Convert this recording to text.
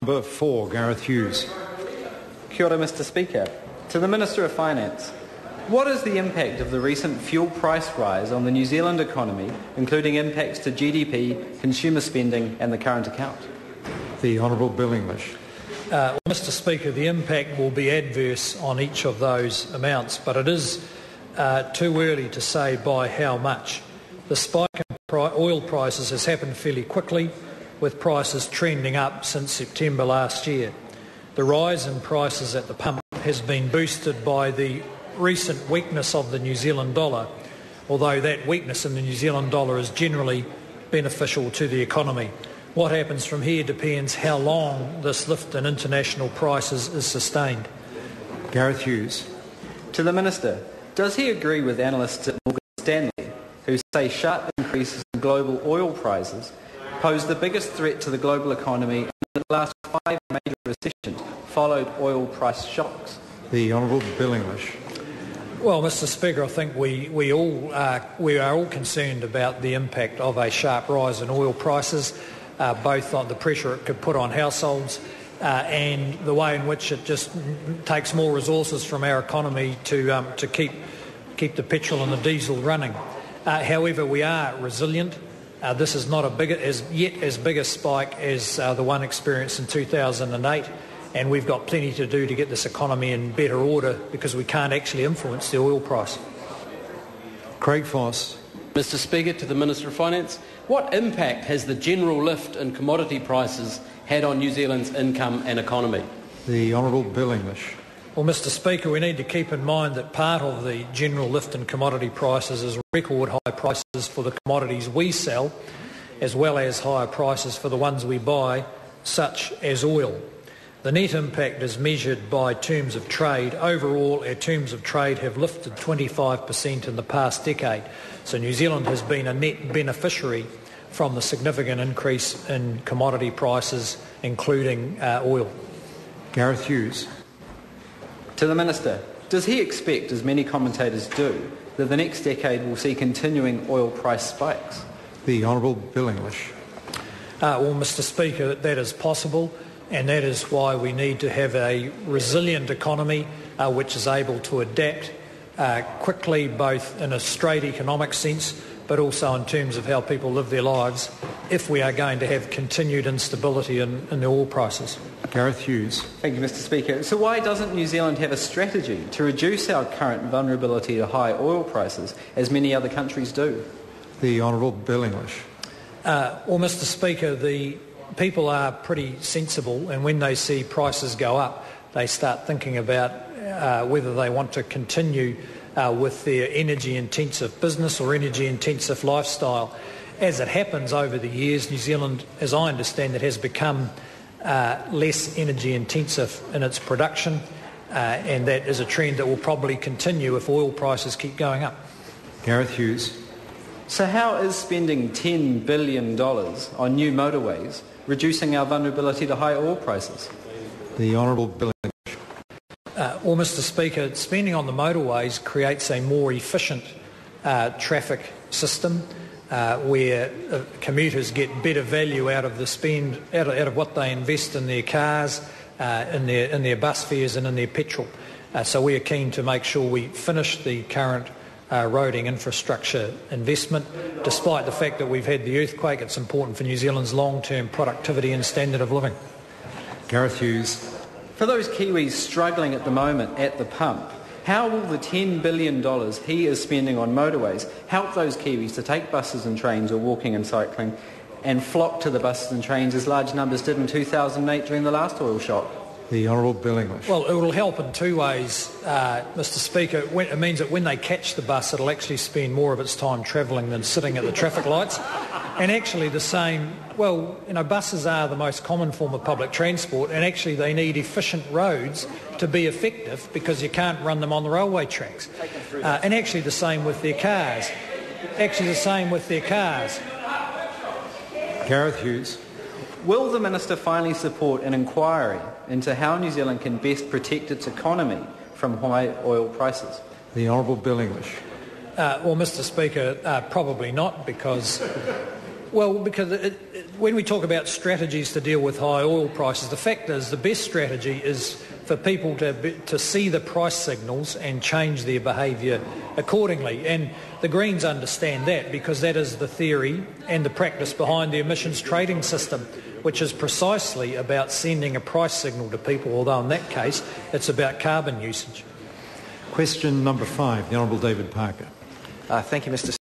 Number 4, Gareth Hughes. Kia ora, Mr Speaker. To the Minister of Finance, what is the impact of the recent fuel price rise on the New Zealand economy, including impacts to GDP, consumer spending and the current account? The Honourable Bill English. Mr Speaker, the impact will be adverse on each of those amounts, but it is too early to say by how much. The spike in oil prices has happened fairly quickly, with prices trending up since September last year. The rise in prices at the pump has been boosted by the recent weakness of the New Zealand dollar, although that weakness in the New Zealand dollar is generally beneficial to the economy. What happens from here depends how long this lift in international prices is sustained. Gareth Hughes. To the Minister, does he agree with analysts at Morgan Stanley who say sharp increases in global oil prices pose the biggest threat to the global economy in the last 5 major recessions followed oil price shocks? The Honourable Bill English. Well, Mr Speaker, I think we are all concerned about the impact of a sharp rise in oil prices, both on the pressure it could put on households and the way in which it just takes more resources from our economy to keep the petrol and the diesel running. However, we are resilient. This is not as big a spike as the one experienced in 2008, and we've got plenty to do to get this economy in better order because we can't actually influence the oil price. Craig Foss. Mr Speaker, to the Minister of Finance, what impact has the general lift in commodity prices had on New Zealand's income and economy? The Honourable Bill English. Well, Mr Speaker, we need to keep in mind that part of the general lift in commodity prices is record high prices for the commodities we sell, as well as higher prices for the ones we buy, such as oil. The net impact is measured by terms of trade. Overall, our terms of trade have lifted 25% in the past decade. So New Zealand has been a net beneficiary from the significant increase in commodity prices, including oil. Gareth Hughes. To the Minister, does he expect, as many commentators do, that the next decade will see continuing oil price spikes? The Honourable Bill English. Well, Mr Speaker, that is possible, and that is why we need to have a resilient economy which is able to adapt quickly, both in a straight economic sense but also in terms of how people live their lives, if we are going to have continued instability in the oil prices. Gareth Hughes. Thank you, Mr Speaker. So why doesn't New Zealand have a strategy to reduce our current vulnerability to high oil prices, as many other countries do? The Honourable Bill English. Well, Mr Speaker, the people are pretty sensible, and when they see prices go up, they start thinking about whether they want to continue with their energy-intensive business or energy-intensive lifestyle. As it happens over the years, New Zealand, as I understand it, has become less energy-intensive in its production, and that is a trend that will probably continue if oil prices keep going up. Gareth Hughes. So how is spending $10 billion on new motorways reducing our vulnerability to high oil prices? The Honourable Bill English. Well, Mr Speaker, spending on the motorways creates a more efficient traffic system where commuters get better value out of the spend, out of what they invest in their cars, in their bus fares and in their petrol. So we are keen to make sure we finish the current roading infrastructure investment. Despite the fact that we've had the earthquake, it's important for New Zealand's long-term productivity and standard of living. Gareth Hughes. For those Kiwis struggling at the moment at the pump, how will the $10 billion he is spending on motorways help those Kiwis to take buses and trains or walking and cycling and flock to the buses and trains as large numbers did in 2008 during the last oil shock? The Honourable Bill English. Well, it will help in two ways, Mr Speaker. It means that when they catch the bus, it'll actually spend more of its time travelling than sitting at the traffic lights. And actually the same, well, you know, buses are the most common form of public transport, and actually they need efficient roads to be effective because you can't run them on the railway tracks. And actually the same with their cars. Gareth Hughes. Will the Minister finally support an inquiry into how New Zealand can best protect its economy from high oil prices? The Honourable Bill English. Well, Mr Speaker, probably not because when we talk about strategies to deal with high oil prices, the fact is the best strategy is for people to see the price signals and change their behaviour accordingly. And the Greens understand that because that is the theory and the practice behind the emissions trading system, which is precisely about sending a price signal to people, although in that case it's about carbon usage. Question number 5, the Honourable David Parker. Thank you, Mr